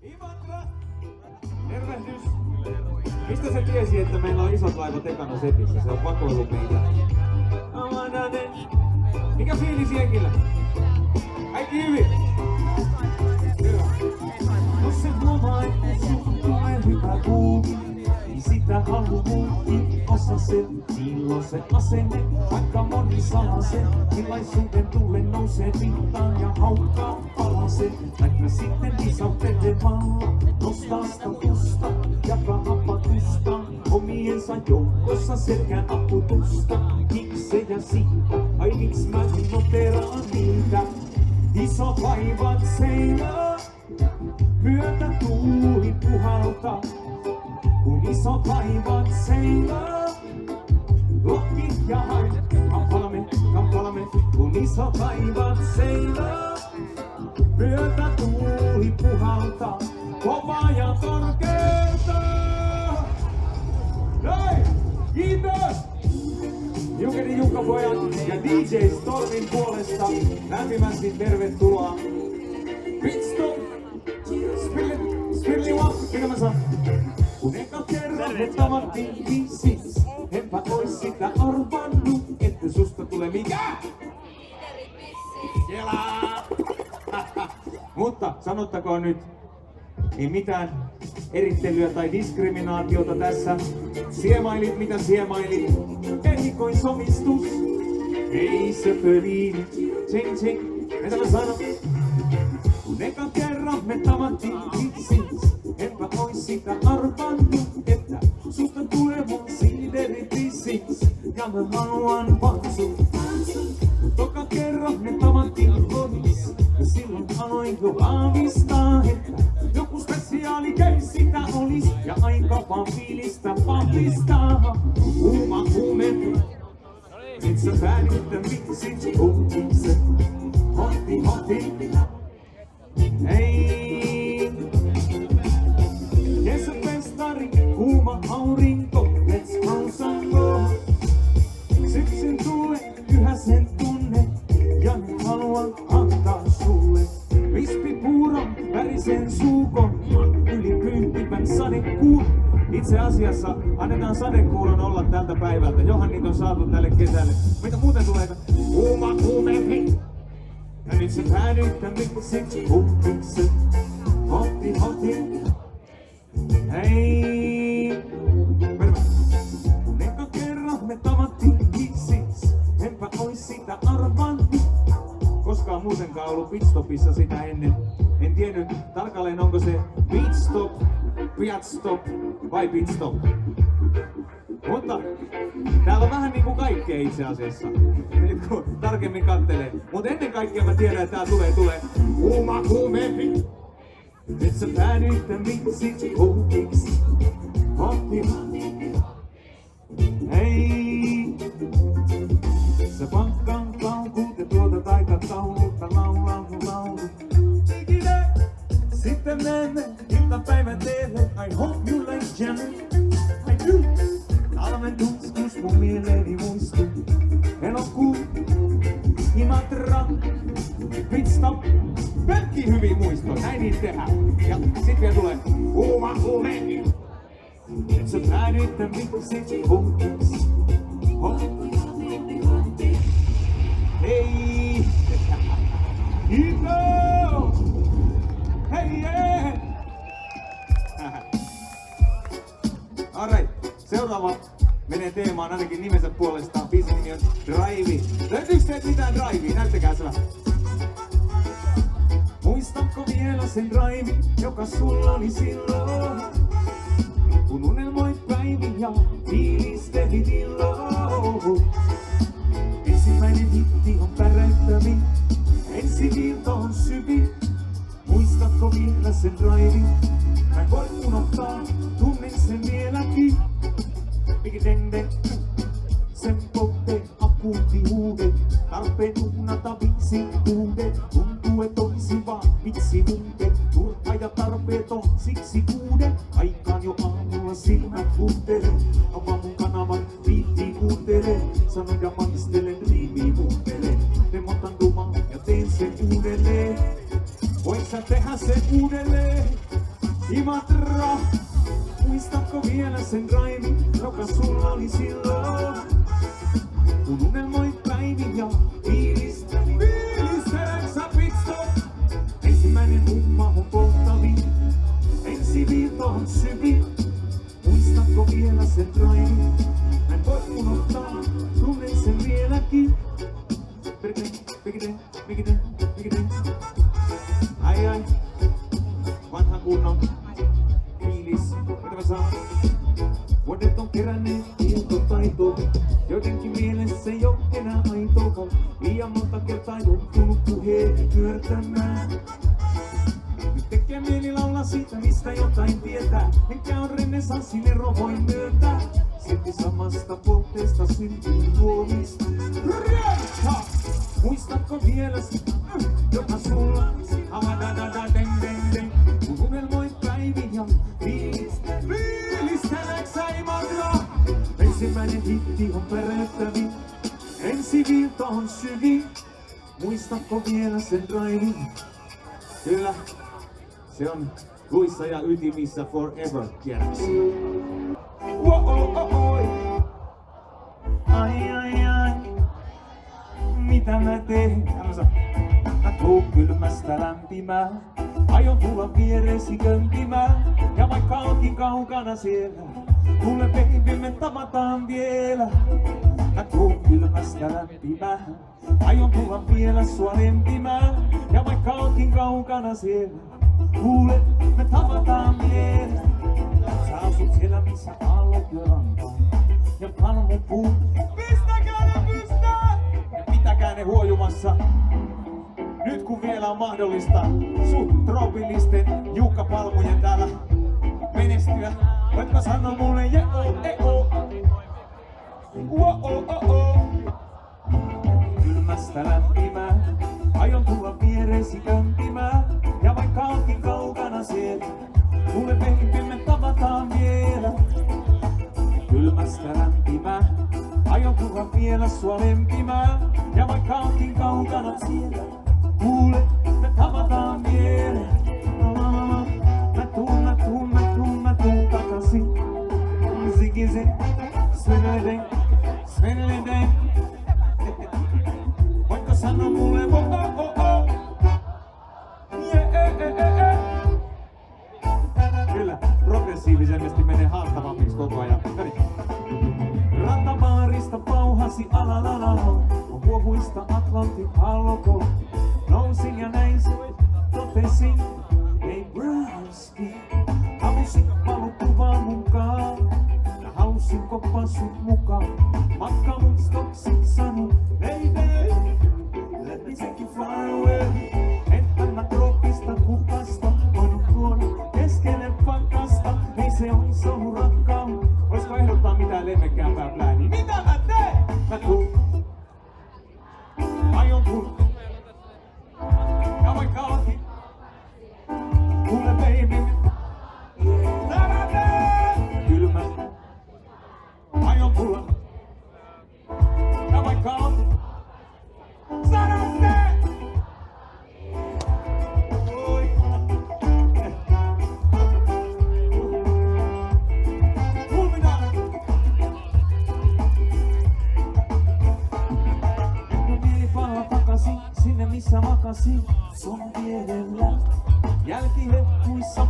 Imatra! Tervehdys! Mistä se tiesi, että meillä on isot laivat ekana setissä? Se on vakoillut meitä. Mikä fiilis jengillä? Kaikki hyvin? Hyvä. Jos se huomaa, että sun tulee hyvä kuuki, niin sitä halu muukin osa sen. Silloin se asenne, vaikka moni salasen, tilaisuuden tullen nousee pintaan ja haukkaa palasen. Näkyy sitten visauttelemalla, nostaa statusta, jakaa apatusta, omiensa joukossa selkään aputusta. Miksejä siitä, ai miks mä noteraan niitä? Isot laivat seilaa, myötä tuuli puhaltaa. Kun isot laivat seilaa, Lokki ja hai, kampalamme, kun isot laivat seilaa, myötä tuuli puhaltaa, kovaa ja korkeata. Näin, kiitos! Jukeri Jukkapojan ja DJ Stormin puolesta lämpimästi tervetuloa. Pitstop, Spirliwa, mitä mä sanon? Kun eka kerran me tavattiin biisissä, enpä ois sitä arvannut, että susta tulee mikä? Kelaa! Mutta sanottakoon nyt, ei mitään erittelyä tai diskriminaatiota tässä. Siemailit mitä siemailit, erikoisomistus. Ei se pöliini, tsing tsing, mitä mä sanon? Kun eka kerran me tavattiin biisissä, enpä ois sitä arvannut, että susta tulee mun siideripissis. Ja mä haluan vaan sun. Kun toka kerran me tavattiin kodissa, ja silloin aloin jo aavistaa, että joku spesiaali keis sitä olis. Ja aika vaan fiilistä vahvistaa. Kuuma kuumempi, nyt sä päädyt tän vitsit uutiset. Hotti hotti, hei. Kesäfestari, kuuma aurinko, let's go sango. Syksyn tulee yhä sen tunne, ja nyt haluan antaa sulle. Vispipuuron värisen suukon, yli kyyntivän sadekuun. Itse asiassa annetaan sadekuuron olla tältä päivältä, johan niitä on saatu tälle kesälle. Mitä muuten tulee? Kuuma kuumempi. Ja nyt sä päädyt tän vitsit uutiset. Hotti hotti. Hei! Kun eka kerran me tavattiin biisissä, enpä ois sitä arvannut. Koskaan muutenkaan ollut pitstopissa sitä ennen. En tiennyt tarkalleen onko se pitstop, piatstop vai pitstop. Mutta täällä on vähän niinku kaikkea itse asiassa, nyt kun tarkemmin kattelee. Mut ennen kaikkea mä tiedän, että tää tulee kuuma kuumempi. Nyt sä päädyt tän vitsit uutiksi. Hotti, hei. Sä pakkaan paukut ja tuotat aikataulutta laulu. Sitten menemme iltapäivän teille. I hope you like Janet. I do. Talven tuskus mun mieleeni muistuu. Elokuu, Imatra, Pitstop. Pelkki hyvin muistoa, näin niitä tehdään. Ja sit vielä tulee kuuma kuumempi. Nyt sä päädyt tän vitsit uutiksi. Hei! Ito! Hei yeah! Alright, seuraava menee teemaan ainakin nimensä puolestaan. Biisin nimi on Drive. Löytyykö teiltä mitään Drivea? Näyttäkää se vähän. Muistatko vielä sen Drive, joka sulla oli silloin? Kun unelmoit päivin ja fiilistelit illoon. Ensimmäinen hitti on päräyttävin, ensi viilto on syvin. Muistatko vielä sen Drive? Mä en voi unohtaa, tunnen sen vieläkin. Miki deng deng, sen potteen akuuttihuudet. Tarpeen uunata viksituudet. Tuntuu et olisi vaan miksi muuten. Turha ja tarpeeton siksi kuuden. Aikaan jo aamulla silmät kuuntele. Avaa mun kanavan, viittiin kuuntele. Sanon ja maistelen, riimiin muuttele. Remontan dumaa ja teen sen uudelleen. Voit sä tehdä sen uudelleen? Imatra. Muistatko vielä sen raivin, joka sulla oli silloin? Kun unelmoit päivin ja fiilisteleksä sä pitstop. Ensimmäinen humma on polttavin, ensi viilto on syvin. Muistatko vielä sen raivin? Mä en voi unohtaa, tunnen sen vieläkin. Ai, vanha kunnon fiilis, mitä mä saan? Vuodet on keränneet tietotaitoa, joidenkin mielessä ei oo enää aitoa. Liian monta kertaa joutunut puheet pyörtämään. Nyt tekee mieli laulaa siitä, mistä jotain tietää. Enkä on renessanssin ero voi myöntää. Silti samasta poltteesta syntyy luomista. Muistatko vielä sitä, joka sulla deng. Kun unelmoit päivin ja fiilisteleksä Imatra. Ensimmäinen hitti on perättävin, ensi viilto on syvin. Muistatko vielä sen raivin? Kyllä, se on luissa ja ytimissä forever, tiedäks? Ai, mitä mä teen? Mä tuun kylmästä lämpimään, aion tulla viereesi kömpimään. Ja vaikka onkin kaukana siellä, kuule baby me tavataan vielä. Mä tuun kylmästä lämpimään, aion tulla vielä sua lempimään. Ja vaikka onkin kaukana siellä, kuule me tavataan vielä. Sä asut siellä missä aallot jo rantaa ja palmupuut. Pistäkää ne pystään! Ja pitäkää ne huojumassa. Nyt kun vielä on mahdollista suht troopillisten juukkapalmujen täällä menestyä. Voitko sanoa mulle Kylmästä lämpimään, aion tulla viereesi kömpimään. Ja vaikka onkin kaukana siellä, kuule baby me tavataan vielä. Kylmästä lämpimään, aion tulla vielä sua lempimään. Ja vaikka onkin kaukana siellä, kuule me tavataan vielä. Mä tuun takasin. Zigizig, svenledeng. Voitko sanoa mulle Kyllä, progressiivisesti menee haastavammiksi koko ajan. Rantabaarista pauhasi alalala, huohuista Atlantin halloko. Nousin ja näin totesin, ei browski. Halusin valokuvaa mukaan, ja halusin koppaa sut mukaan. Matka mun stopsin sano, baby, let me take you far away. En anna troopista kukasta, voinut tuoda keskelle pakkasta. Ei se ois ollut rakkaus. Voisiko ehdottaa mitään lemmekkäämpää plääniä? Mitä mä teen? Mä tuun. Aion tulla. Ja vaikka onkin. Kuule baby. Kylmä. Aion tulla. Ja vaikka onkin. Sanaste! Sinne missä makasin sun vierellä, jälkiheppuissa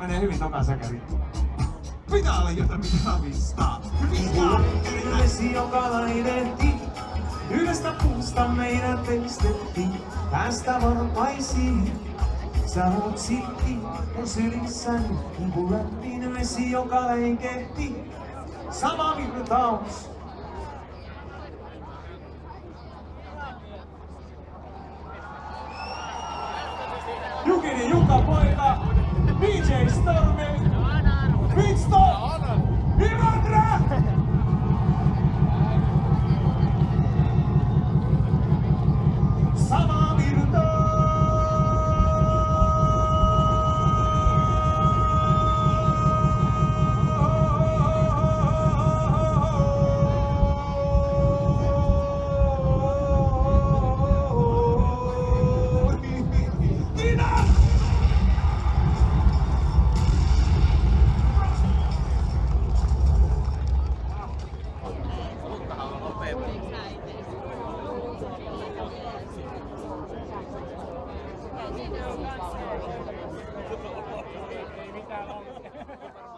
menee hyvin toka säkäri. Pitää olla jotain mitä ravistaa. Vesi, joka lainehti, yhdestä puusta meidät veistettiin, päästä varpaisiin. Sä oot silti mun sylissäni, niin kuin lämmin vesi, joka leikehti. Sama virtaus. Jukini Jukka poika, DJ Stormi, Pitstop, Imandra! Sama virtaus. Ei mitään ollut.